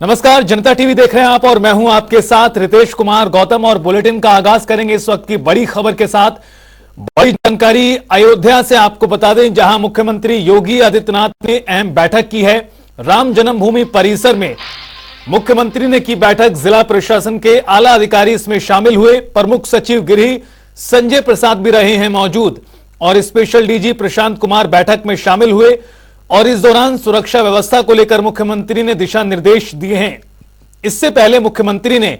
नमस्कार, जनता टीवी देख रहे हैं आप और मैं हूं आपके साथ रितेश कुमार गौतम। और बुलेटिन का आगाज करेंगे इस वक्त की बड़ी खबर के साथ। बड़ी जानकारी अयोध्या से आपको बता दें, जहां मुख्यमंत्री योगी आदित्यनाथ ने अहम बैठक की है। राम जन्मभूमि परिसर में मुख्यमंत्री ने की बैठक। जिला प्रशासन के आला अधिकारी इसमें शामिल हुए। प्रमुख सचिव गृह संजय प्रसाद भी रहे हैं मौजूद और स्पेशल डीजी प्रशांत कुमार बैठक में शामिल हुए। और इस दौरान सुरक्षा व्यवस्था को लेकर मुख्यमंत्री ने दिशा निर्देश दिए हैं। इससे पहले मुख्यमंत्री ने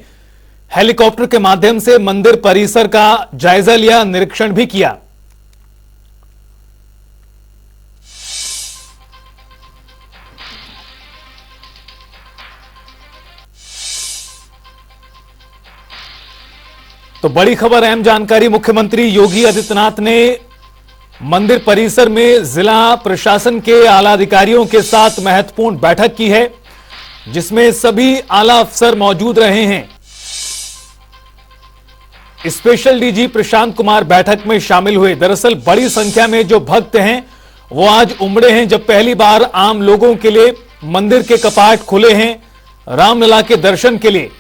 हेलीकॉप्टर के माध्यम से मंदिर परिसर का जायजा लिया, निरीक्षण भी किया। तो बड़ी खबर, अहम जानकारी। मुख्यमंत्री योगी आदित्यनाथ ने मंदिर परिसर में जिला प्रशासन के आला अधिकारियों के साथ महत्वपूर्ण बैठक की है, जिसमें सभी आला अफसर मौजूद रहे हैं। स्पेशल डीजी प्रशांत कुमार बैठक में शामिल हुए। दरअसल बड़ी संख्या में जो भक्त हैं वो आज उमड़े हैं, जब पहली बार आम लोगों के लिए मंदिर के कपाट खुले हैं रामलला के दर्शन के लिए।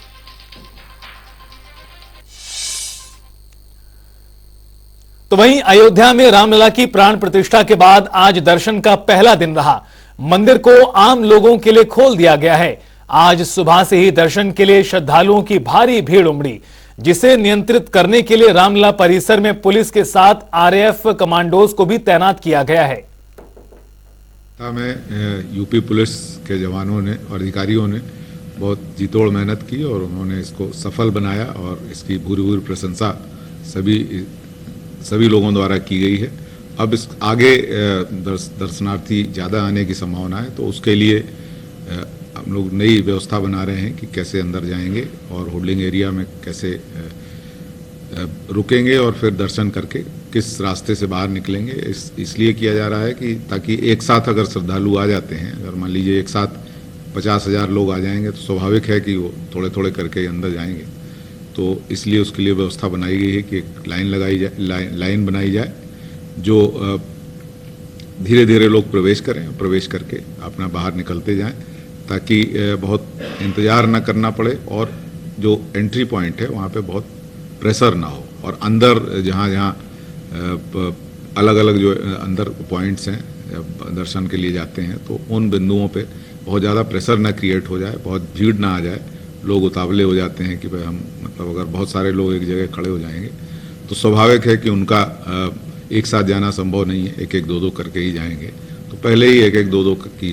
तो वहीं अयोध्या में रामलला की प्राण प्रतिष्ठा के बाद आज दर्शन का पहला दिन रहा। मंदिर को आम लोगों के लिए खोल दिया गया है। आज सुबह से ही दर्शन के लिए श्रद्धालुओं की भारी भीड़ उमड़ी, जिसे नियंत्रित करने के लिए रामलला परिसर में पुलिस के साथ आरएएफ कमांडोज को भी तैनात किया गया है। में यूपी पुलिस के जवानों ने और अधिकारियों ने बहुत जीतोड़ मेहनत की और उन्होंने इसको सफल बनाया और इसकी भूरी भूरी प्रशंसा सभी लोगों द्वारा की गई है। अब इस आगे दर्शनार्थी ज़्यादा आने की संभावना है, तो उसके लिए हम लोग नई व्यवस्था बना रहे हैं कि कैसे अंदर जाएंगे और होल्डिंग एरिया में कैसे रुकेंगे और फिर दर्शन करके किस रास्ते से बाहर निकलेंगे। इसलिए किया जा रहा है कि ताकि एक साथ अगर श्रद्धालु आ जाते हैं, अगर मान लीजिए एक साथ 50,000 लोग आ जाएंगे तो स्वाभाविक है कि वो थोड़े थोड़े करके अंदर जाएंगे। तो इसलिए उसके लिए व्यवस्था बनाई गई है कि एक लाइन लगाई जाए, लाइन बनाई जाए, जो धीरे धीरे लोग प्रवेश करें, प्रवेश करके अपना बाहर निकलते जाएं, ताकि बहुत इंतज़ार ना करना पड़े और जो एंट्री पॉइंट है वहाँ पे बहुत प्रेशर ना हो। और अंदर जहाँ जहाँ अलग अलग जो अंदर पॉइंट्स हैं दर्शन के लिए जाते हैं, तो उन बिंदुओं पे बहुत ज़्यादा प्रेशर ना क्रिएट हो जाए, बहुत भीड़ ना आ जाए। लोग उतावले हो जाते हैं कि भाई हम मतलब अगर बहुत सारे लोग एक जगह खड़े हो जाएंगे तो स्वाभाविक है कि उनका एक साथ जाना संभव नहीं है, एक एक दो दो करके ही जाएंगे। तो पहले ही एक एक दो दो की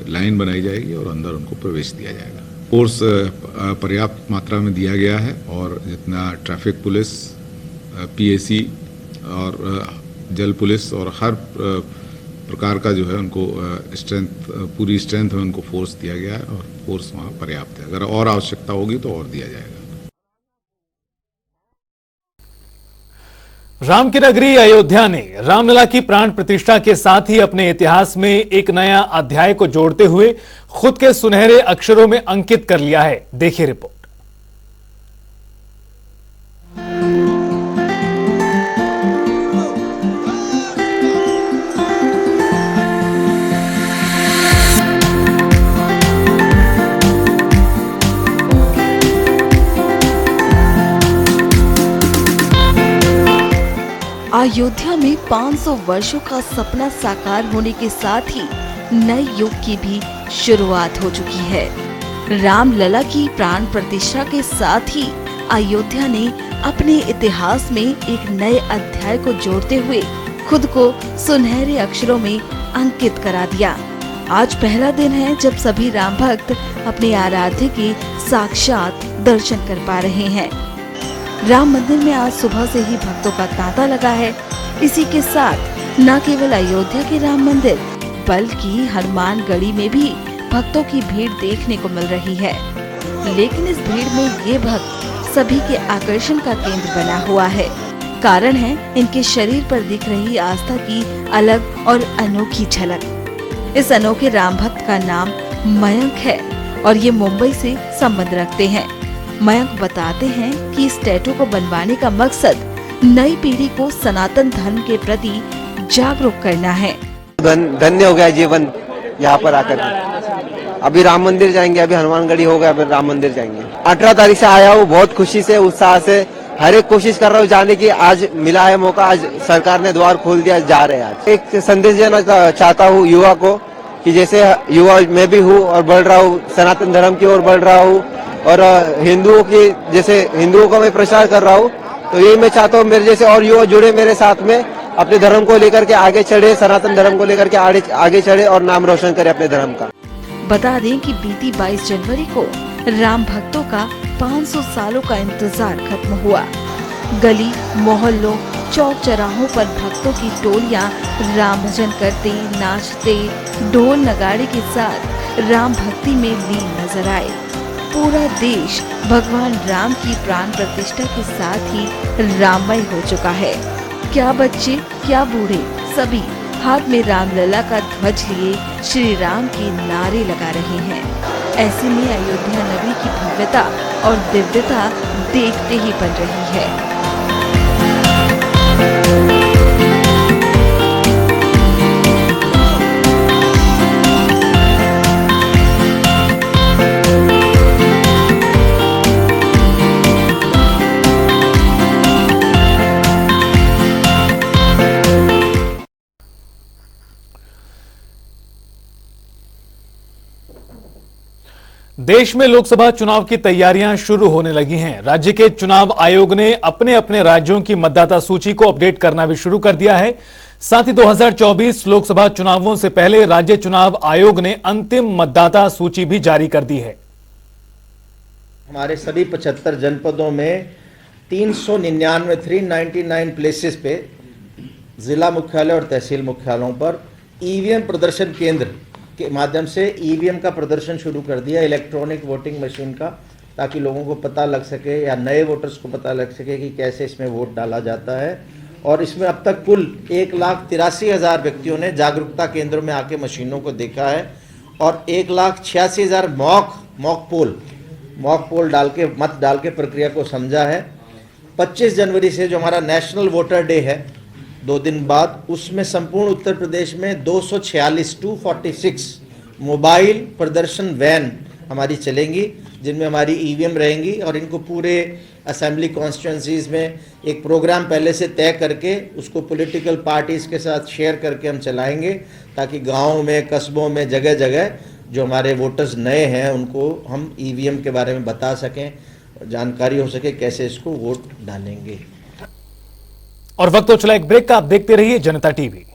लाइन बनाई जाएगी और अंदर उनको प्रवेश दिया जाएगा। फोर्स पर्याप्त मात्रा में दिया गया है और जितना ट्रैफिक पुलिस, पीएसी और जल पुलिस और हर प्रकार का जो है उनको स्ट्रेंथ, पूरी स्ट्रेंथ में उनको फोर्स दिया गया है और फोर्स वहाँ पर्याप्त है। अगर और आवश्यकता होगी तो और दिया जाएगा। राम की नगरी अयोध्या ने रामलला की प्राण प्रतिष्ठा के साथ ही अपने इतिहास में एक नया अध्याय को जोड़ते हुए खुद के सुनहरे अक्षरों में अंकित कर लिया है। देखिए रिपोर्ट। अयोध्या में 500 वर्षों का सपना साकार होने के साथ ही नए युग की भी शुरुआत हो चुकी है। रामलला की प्राण प्रतिष्ठा के साथ ही अयोध्या ने अपने इतिहास में एक नए अध्याय को जोड़ते हुए खुद को सुनहरे अक्षरों में अंकित करा दिया। आज पहला दिन है जब सभी राम भक्त अपने आराध्य के साक्षात दर्शन कर पा रहे हैं। राम मंदिर में आज सुबह से ही भक्तों का तांता लगा है। इसी के साथ न केवल अयोध्या के राम मंदिर बल्कि हनुमानगढ़ी में भी भक्तों की भीड़ देखने को मिल रही है। लेकिन इस भीड़ में ये भक्त सभी के आकर्षण का केंद्र बना हुआ है। कारण है इनके शरीर पर दिख रही आस्था की अलग और अनोखी झलक। इस अनोखे राम भक्त का नाम मयंक है और ये मुंबई से संबंध रखते हैं। मयंक बताते हैं कि इस टैटू को बनवाने का मकसद नई पीढ़ी को सनातन धर्म के प्रति जागरूक करना है। धन्य हो गया जीवन यहाँ पर आकर। अभी राम मंदिर जाएंगे, अभी हनुमानगढ़ी हो गया, अभी राम मंदिर जाएंगे। 18 तारीख से आया हूँ, बहुत खुशी से उत्साह से हर एक कोशिश कर रहा हूँ जाने की। आज मिला है मौका, आज सरकार ने द्वार खोल दिया, जा रहे हैं। आज एक संदेश देना चाहता हूँ युवा को कि जैसे युवा मैं भी हूँ और बढ़ रहा हूँ, सनातन धर्म की ओर बढ़ रहा हूँ और हिंदुओं की जैसे हिंदुओं का मैं प्रचार कर रहा हूँ, तो यही मैं चाहता हूँ मेरे जैसे और युवा जुड़े मेरे साथ में, अपने धर्म को लेकर के आगे चढ़े, सनातन धर्म को लेकर के आगे चढ़े और नाम रोशन करे अपने धर्म का। बता दें कि बीती 22 जनवरी को राम भक्तों का 500 सालों का इंतजार खत्म हुआ। गली मोहल्लों चौक चौराहों पर भक्तों की टोलियां राम भजन करते, नाचते, ढोल नगाड़े के साथ राम भक्ति में लीन नजर आए। पूरा देश भगवान राम की प्राण प्रतिष्ठा के साथ ही राममय हो चुका है। क्या बच्चे क्या बूढ़े सभी हाथ में रामलला का ध्वज लिए श्री राम के नारे लगा रहे हैं। ऐसे में अयोध्या नगरी की भव्यता और दिव्यता देखते ही बन रही है। देश में लोकसभा चुनाव की तैयारियां शुरू होने लगी हैं। राज्य के चुनाव आयोग ने अपने अपने राज्यों की मतदाता सूची को अपडेट करना भी शुरू कर दिया है। साथ ही 2024 लोकसभा चुनावों से पहले राज्य चुनाव आयोग ने अंतिम मतदाता सूची भी जारी कर दी है। हमारे सभी 75 जनपदों में 399 प्लेसेस पे जिला मुख्यालय और तहसील मुख्यालयों पर ईवीएम प्रदर्शन केंद्र के माध्यम से ईवीएम का प्रदर्शन शुरू कर दिया, इलेक्ट्रॉनिक वोटिंग मशीन का, ताकि लोगों को पता लग सके या नए वोटर्स को पता लग सके कि कैसे इसमें वोट डाला जाता है। और इसमें अब तक कुल 1,83,000 व्यक्तियों ने जागरूकता केंद्रों में आके मशीनों को देखा है और 1,86,000 मॉक पोल डाल के मत डाल के प्रक्रिया को समझा है। 25 जनवरी से जो हमारा नेशनल वोटर डे है 2 दिन बाद, उसमें संपूर्ण उत्तर प्रदेश में 246 मोबाइल प्रदर्शन वैन हमारी चलेंगी, जिनमें हमारी ईवीएम रहेंगी और इनको पूरे असेंबली कॉन्स्टिट्यूंसीज में एक प्रोग्राम पहले से तय करके उसको पॉलिटिकल पार्टीज़ के साथ शेयर करके हम चलाएंगे, ताकि गाँव में, कस्बों में, जगह जगह जो हमारे वोटर्स नए हैं उनको हम ईवीएम के बारे में बता सकें, जानकारी हो सके कैसे इसको वोट डालेंगे। और वक्त तो चला एक ब्रेक का, आप देखते रहिए जनता टीवी।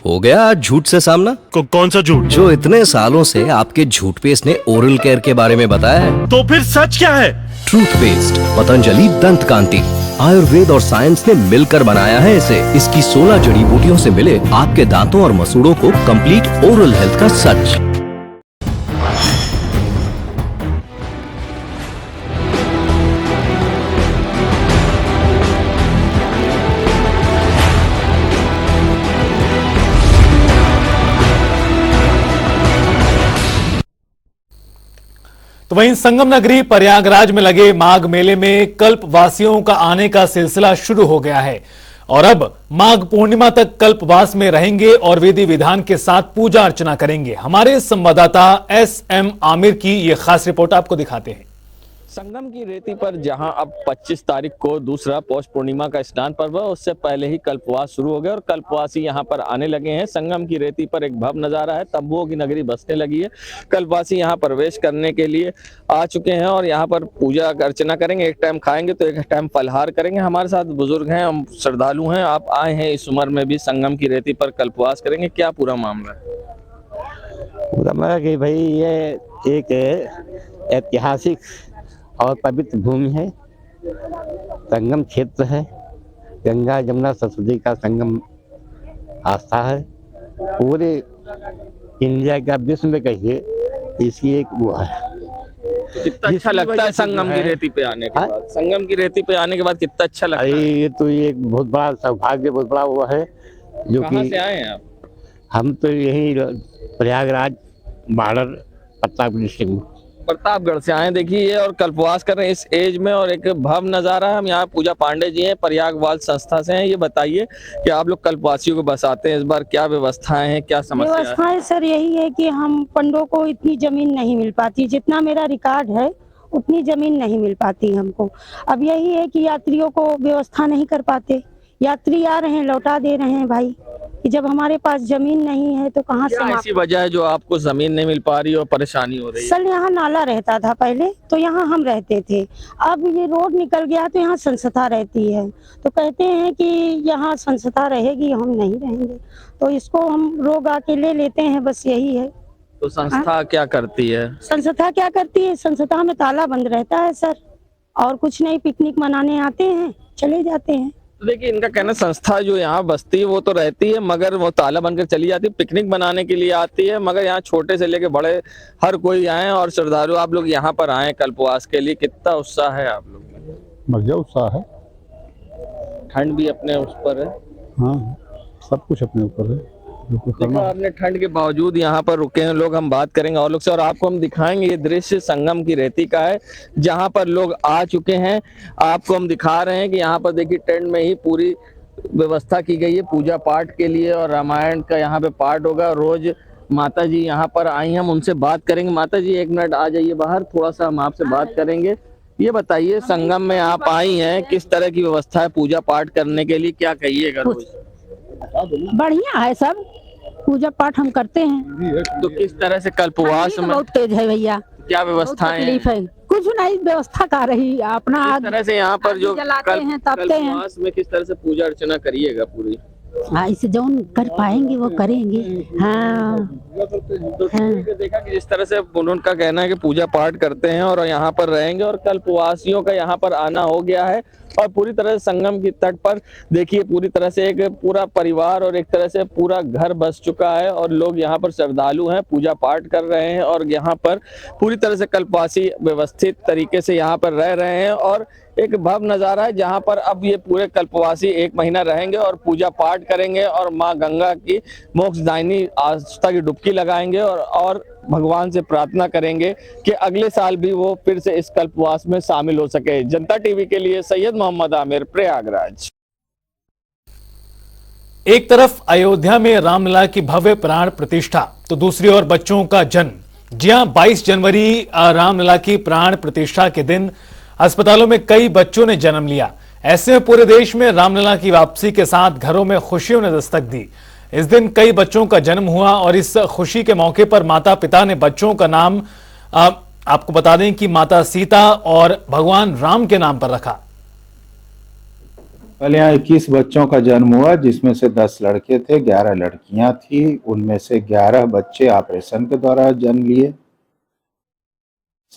हो गया आज झूठ से सामना? कौन सा झूठ? जो इतने सालों से आपके झूठ पेस्ट ने ओरल केयर के बारे में बताया है। तो फिर सच क्या है? ट्रूथ पेस्ट, पतंजलि दंत कांति, आयुर्वेद और साइंस ने मिलकर बनाया है इसे। इसकी 16 जड़ी बूटियों से मिले आपके दांतों और मसूड़ों को कंप्लीट ओरल हेल्थ का सच। तो वहीं संगम नगरी प्रयागराज में लगे माघ मेले में कल्पवासियों का आने का सिलसिला शुरू हो गया है और अब माघ पूर्णिमा तक कल्पवास में रहेंगे और विधि विधान के साथ पूजा अर्चना करेंगे। हमारे संवाददाता एस.एम. आमिर की ये खास रिपोर्ट आपको दिखाते हैं। संगम की रेती पर जहां अब 25 तारीख को दूसरा पौष पूर्णिमा का स्नान पर्व है, उससे पहले ही कल्पवास शुरू हो गया और कल्पवासी यहां पर आने लगे हैं। संगम की रेती पर एक भव्य नजारा है, तंबुओं की नगरी बसने लगी है। कल्पवासी यहां प्रवेश करने के लिए आ चुके हैं और यहां पर पूजा अर्चना करेंगे। एक टाइम खाएंगे तो एक टाइम फलहार करेंगे। हमारे साथ बुजुर्ग हैं, हम श्रद्धालु हैं, आप आए हैं इस उम्र में भी संगम की रेती पर कल्पवास करेंगे, क्या पूरा मामला है? पूरा मामला कि भाई ये एक ऐतिहासिक और पवित्र भूमि है, संगम क्षेत्र है, गंगा जमुना सरस्वती का संगम आस्था है। पूरे इंडिया का विश्व में कहिए इसकी एक वो है। कितना अच्छा लगता है संगम की रेती पे आने के बाद? संगम की रेती पे आने के बाद कितना अच्छा लगता है? ये तो एक बहुत बड़ा सौभाग्य, बहुत बड़ा वो है। जो कहाँ से आए हैं आप? हम तो यही प्रयागराज बॉर्डर प्रतापगढ़ डिस्ट्रिक्ट में। प्रतापगढ़ से आए देखिए ये और कल्पवास कर रहे हैं इस एज में, और एक भव्य नजारा है। हम यहाँ पूजा पांडे जी हैं, प्रयागवाल संस्था से हैं। ये बताइए कि आप लोग कल्पवासियों को बसाते हैं, इस बार क्या व्यवस्थाएं हैं, क्या समस्या है? व्यवस्थाएं सर यही है कि हम पंडों को इतनी जमीन नहीं मिल पाती, जितना मेरा रिकॉर्ड है उतनी जमीन नहीं मिल पाती हमको। अब यही है कि यात्रियों को व्यवस्था नहीं कर पाते, यात्री आ रहे हैं लौटा दे रहे हैं भाई, कि जब हमारे पास जमीन नहीं है तो कहाँ से क्या हम ऐसी वजह है जो आपको जमीन नहीं मिल पा रही और परेशानी हो रही है? सर यहाँ नाला रहता था पहले, तो यहाँ हम रहते थे। अब ये रोड निकल गया तो यहाँ संस्था रहती है, तो कहते हैं कि यहाँ संस्था रहेगी, हम नहीं रहेंगे, तो इसको हम रोग आके ले लेते हैं, बस यही है। तो संस्था क्या करती है? संस्था क्या करती है, संस्था में ताला बंद रहता है सर, और कुछ नहीं, पिकनिक मनाने आते हैं चले जाते हैं। तो देखिए इनका कहना संस्था जो यहाँ बस्ती है वो तो रहती है, मगर वो ताला बनकर चली जाती है, पिकनिक बनाने के लिए आती है, मगर यहाँ छोटे से लेके बड़े हर कोई आए और श्रद्धालु आप लोग यहाँ पर आए कल्पवास के लिए, कितना उत्साह है आप लोग में? बढ़िया उत्साह है। ठंड भी अपने उस पर है। हाँ, सब कुछ अपने ऊपर है, जो कुछ देखो करना है। आपने ठंड के बावजूद यहाँ पर रुके हैं लोग, हम बात करेंगे और लोग से, और आपको हम दिखाएंगे ये दृश्य संगम की रेती का है जहाँ पर लोग आ चुके हैं। आपको हम दिखा रहे हैं कि यहाँ पर देखिए टेंट में ही पूरी व्यवस्था की गई है पूजा पाठ के लिए, और रामायण का यहाँ पे पाठ होगा। रोज माता जी यहाँ पर आई हैं, हम उनसे बात करेंगे। माता जी एक मिनट आ जाइए बाहर, थोड़ा सा हम आपसे बात करेंगे। ये बताइए संगम में आप आई हैं, किस तरह की व्यवस्था है पूजा पाठ करने के लिए, क्या कहिएगा? रोज बढ़िया है सब, पूजा पाठ हम करते हैं। तो किस तरह से कल्पवास में बहुत तेज है भैया, क्या बहुत व्यवस्थाएं हैं? तकलीफ है, कुछ नहीं व्यवस्था कर रही अपना किस तरह से यहाँ पर जो जलाते हैं, तपते हैं। कल्पवास में किस तरह से पूजा अर्चना करिएगा पूरी? हाँ, इसे जो कर पाएंगे वो करेंगे। हाँ, तो ठीक है, देखा कि जिस तरह से उनका कहना है कि पूजा पाठ करते हैं और यहाँ पर रहेंगे, और कल्पवासियों का यहाँ पर आना हो गया है। और पूरी तरह से संगम की तट पर देखिए पूरी तरह से एक पूरा परिवार और एक तरह से पूरा घर बस चुका है, और लोग यहाँ पर श्रद्धालु हैं, पूजा पाठ कर रहे हैं, और यहाँ पर पूरी तरह से कल्पवासी व्यवस्थित तरीके से यहाँ पर रह रहे हैं। और एक भव्य नजारा है जहाँ पर अब ये पूरे कल्पवासी 1 महीना रहेंगे और पूजा पाठ करेंगे, और माँ गंगा की मोक्षदायिनी आस्था की डुबकी लगाएंगे, और भगवान से प्रार्थना करेंगे कि अगले साल भी वो फिर से इस कल्पवास में शामिल हो सके। जनता टीवी के लिए सैयद मोहम्मद आमिर, प्रयागराज। एक तरफ अयोध्या में रामलला की भव्य प्राण प्रतिष्ठा, तो दूसरी ओर बच्चों का जन्म। जी हां, 22 जनवरी रामलला की प्राण प्रतिष्ठा के दिन अस्पतालों में कई बच्चों ने जन्म लिया। ऐसे में पूरे देश में रामलला की वापसी के साथ घरों में खुशियों ने दस्तक दी। इस दिन कई बच्चों का जन्म हुआ, और इस खुशी के मौके पर माता पिता ने बच्चों का नाम आपको बता दें कि माता सीता और भगवान राम के नाम पर रखा। कल यहाँ 21 बच्चों का जन्म हुआ, जिसमें से 10 लड़के थे, 11 लड़कियां थी। उनमें से 11 बच्चे ऑपरेशन के द्वारा जन्म लिए।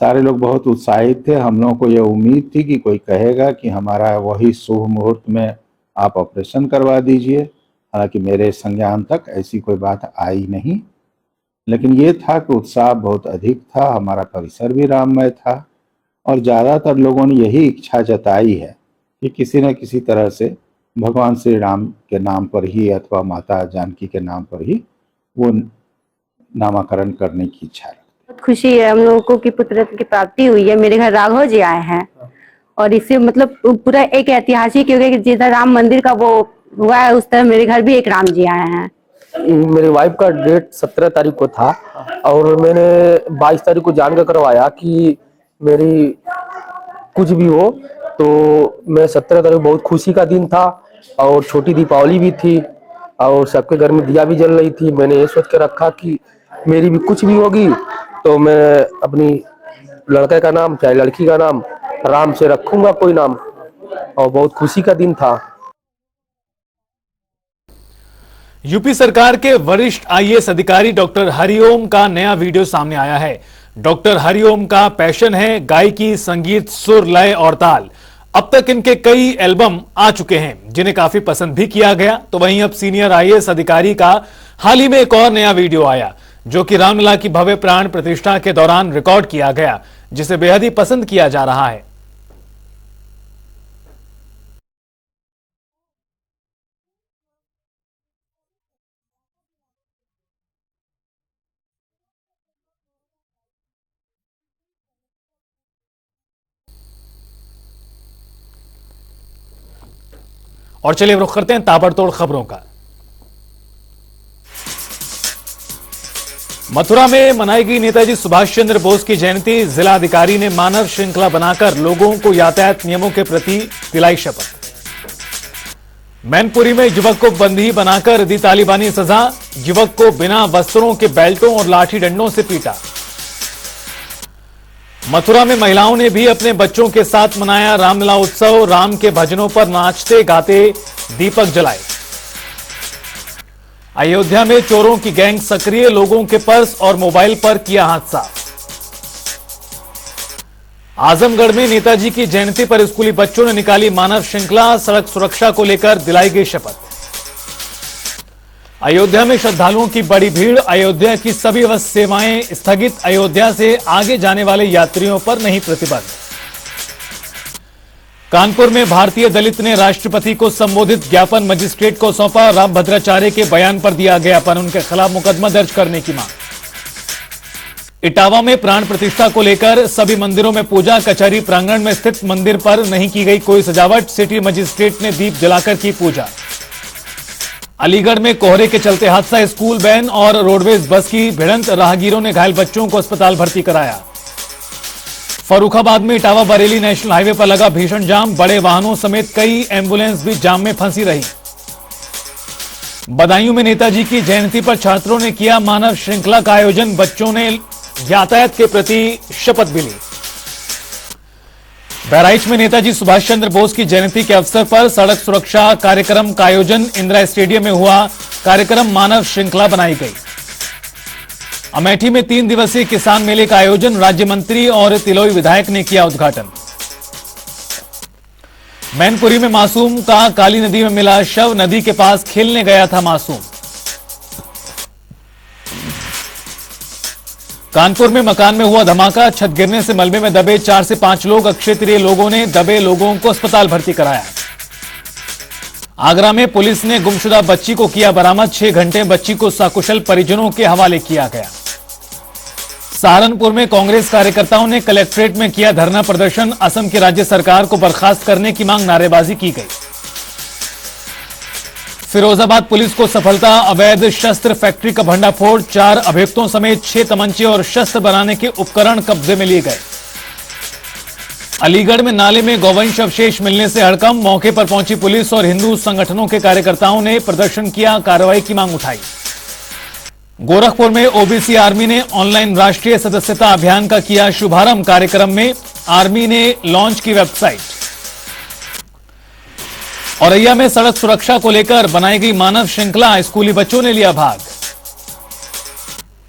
सारे लोग बहुत उत्साहित थे। हम लोगों को यह उम्मीद थी कि कोई कहेगा कि हमारा वही शुभ मुहूर्त में आप ऑपरेशन करवा दीजिए। हालांकि मेरे संज्ञान तक ऐसी कोई बात आई नहीं, लेकिन ये था कि उत्साह बहुत अधिक था। हमारा परिसर भी राममय था, और ज़्यादातर लोगों ने यही इच्छा जताई है कि किसी न किसी तरह से भगवान श्री राम के नाम पर ही अथवा माता जानकी के नाम पर ही वो नामकरण करने की इच्छा रखते। बहुत खुशी है हम लोगों को कि पुत्र की प्राप्ति हुई है। मेरे घर राघव जी आए हैं, और इससे मतलब पूरा एक ऐतिहासिक, क्योंकि जिस तरह राम मंदिर का वो हुआ है उस तरह मेरे घर भी एक राम जी आए हैं। मेरी वाइफ का डेट 17 तारीख को था, और मैंने 22 तारीख को जानकर करवाया कि मेरी कुछ भी हो, तो मैं 17 तारीख बहुत खुशी का दिन था, और छोटी दीपावली भी थी, और सबके घर में दिया भी जल रही थी। मैंने ये सोच के रखा कि मेरी भी कुछ भी होगी तो मैं अपनी लड़के का नाम चाहे लड़की का नाम राम से रखूंगा कोई नाम, और बहुत खुशी का दिन था। यूपी सरकार के वरिष्ठ आईएएस अधिकारी डॉक्टर हरिओम का नया वीडियो सामने आया है। डॉक्टर हरिओम का पैशन है गायकी, संगीत, सुर, लय और ताल। अब तक इनके कई एल्बम आ चुके हैं जिन्हें काफी पसंद भी किया गया। तो वहीं अब सीनियर आईएएस अधिकारी का हाल ही में एक और नया वीडियो आया, जो कि रामलला की भव्य प्राण प्रतिष्ठा के दौरान रिकॉर्ड किया गया, जिसे बेहद ही पसंद किया जा रहा है। और चलिए रुख करते हैं ताबड़तोड़ खबरों का। मथुरा में मनाई गई नेताजी सुभाष चंद्र बोस की जयंती। जिला अधिकारी ने मानव श्रृंखला बनाकर लोगों को यातायात नियमों के प्रति दिलाई शपथ। मैनपुरी में युवक को बंदी बनाकर दी तालिबानी सजा। युवक को बिना वस्त्रों के बेल्टों और लाठी डंडों से पीटा। मथुरा में महिलाओं ने भी अपने बच्चों के साथ मनाया रामलीला उत्सव। राम के भजनों पर नाचते गाते दीपक जलाए। अयोध्या में चोरों की गैंग सक्रिय। लोगों के पर्स और मोबाइल पर किया हादसा। आजमगढ़ में नेताजी की जयंती पर स्कूली बच्चों ने निकाली मानव श्रृंखला। सड़क सुरक्षा को लेकर दिलाई गई शपथ। अयोध्या में श्रद्धालुओं की बड़ी भीड़। अयोध्या की सभी बस सेवाएं स्थगित। अयोध्या से आगे जाने वाले यात्रियों पर नहीं प्रतिबंध। कानपुर में भारतीय दलित ने राष्ट्रपति को संबोधित ज्ञापन मजिस्ट्रेट को सौंपा। राम भद्राचार्य के बयान पर दिया ज्ञापन। उनके खिलाफ मुकदमा दर्ज करने की मांग। इटावा में प्राण प्रतिष्ठा को लेकर सभी मंदिरों में पूजा। कचहरी प्रांगण में स्थित मंदिर पर नहीं की गई कोई सजावट। सिटी मजिस्ट्रेट ने दीप जलाकर की पूजा। अलीगढ़ में कोहरे के चलते हादसा। स्कूल वैन और रोडवेज बस की भिड़ंत। राहगीरों ने घायल बच्चों को अस्पताल भर्ती कराया। फर्रुखाबाद में इटावा बरेली नेशनल हाईवे पर लगा भीषण जाम। बड़े वाहनों समेत कई एम्बुलेंस भी जाम में फंसी रही। बदायूं में नेताजी की जयंती पर छात्रों ने किया मानव श्रृंखला का आयोजन। बच्चों ने यातायात के प्रति शपथ भी ली। बहराइच में नेताजी सुभाष चंद्र बोस की जयंती के अवसर पर सड़क सुरक्षा कार्यक्रम का आयोजन। इंदिरा स्टेडियम में हुआ कार्यक्रम। मानव श्रृंखला बनाई गई। अमेठी में 3 दिवसीय किसान मेले का आयोजन। राज्य मंत्री और तिलोई विधायक ने किया उद्घाटन। मैनपुरी में मासूम का काली नदी में मिला शव। नदी के पास खेलने गया था मासूम। कानपुर में मकान में हुआ धमाका। छत गिरने से मलबे में दबे 4 से 5 लोग। क्षेत्रीय लोगों ने दबे लोगों को अस्पताल भर्ती कराया। आगरा में पुलिस ने गुमशुदा बच्ची को किया बरामद। 6 घंटे बच्ची को सकुशल परिजनों के हवाले किया गया। सहारनपुर में कांग्रेस कार्यकर्ताओं ने कलेक्ट्रेट में किया धरना प्रदर्शन। असम की राज्य सरकार को बर्खास्त करने की मांग नारेबाजी की गई। फिरोजाबाद पुलिस को सफलता। अवैध शस्त्र फैक्ट्री का भंडाफोड़। 4 अभियुक्तों समेत 6 तमंचे और शस्त्र बनाने के उपकरण कब्जे में लिए गए। अलीगढ़ में नाले में गौवंश अवशेष मिलने से हड़कंप। मौके पर पहुंची पुलिस और हिंदू संगठनों के कार्यकर्ताओं ने प्रदर्शन किया। कार्रवाई की मांग उठाई। गोरखपुर में ओबीसी आर्मी ने ऑनलाइन राष्ट्रीय सदस्यता अभियान का किया शुभारंभ। कार्यक्रम में आर्मी ने लॉन्च की वेबसाइट। औरैया में सड़क सुरक्षा को लेकर बनाई गई मानव श्रृंखला। स्कूली बच्चों ने लिया भाग।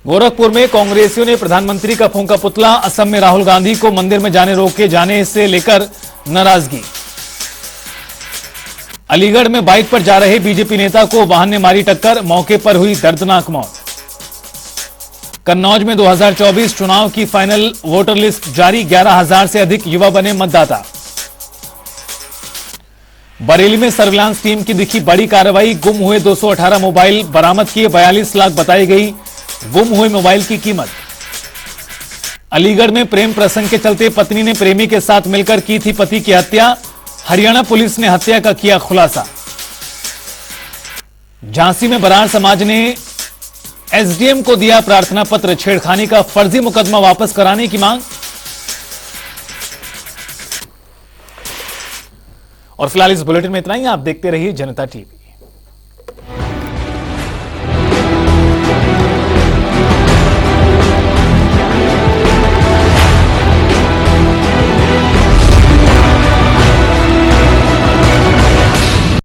गोरखपुर में कांग्रेसियों ने प्रधानमंत्री का फूंका पुतला। असम में राहुल गांधी को मंदिर में रोके जाने से लेकर नाराजगी। अलीगढ़ में बाइक पर जा रहे बीजेपी नेता को वाहन ने मारी टक्कर। मौके पर हुई दर्दनाक मौत। कन्नौज में 2024 चुनाव की फाइनल वोटर लिस्ट जारी। 11,000 से अधिक युवा बने मतदाता। बरेली में सर्विलांस टीम की दिखी बड़ी कार्रवाई। गुम हुए 218 मोबाइल बरामद किए। 42 लाख बताई गई गुम हुए मोबाइल की कीमत। अलीगढ़ में प्रेम प्रसंग के चलते पत्नी ने प्रेमी के साथ मिलकर की थी पति की हत्या। हरियाणा पुलिस ने हत्या का किया खुलासा। झांसी में बराड़ समाज ने एसडीएम को दिया प्रार्थना पत्र। छेड़खानी का फर्जी मुकदमा वापस कराने की मांग। और फिलहाल इस बुलेटिन में इतना ही। आप देखते रहिए जनता टीवी।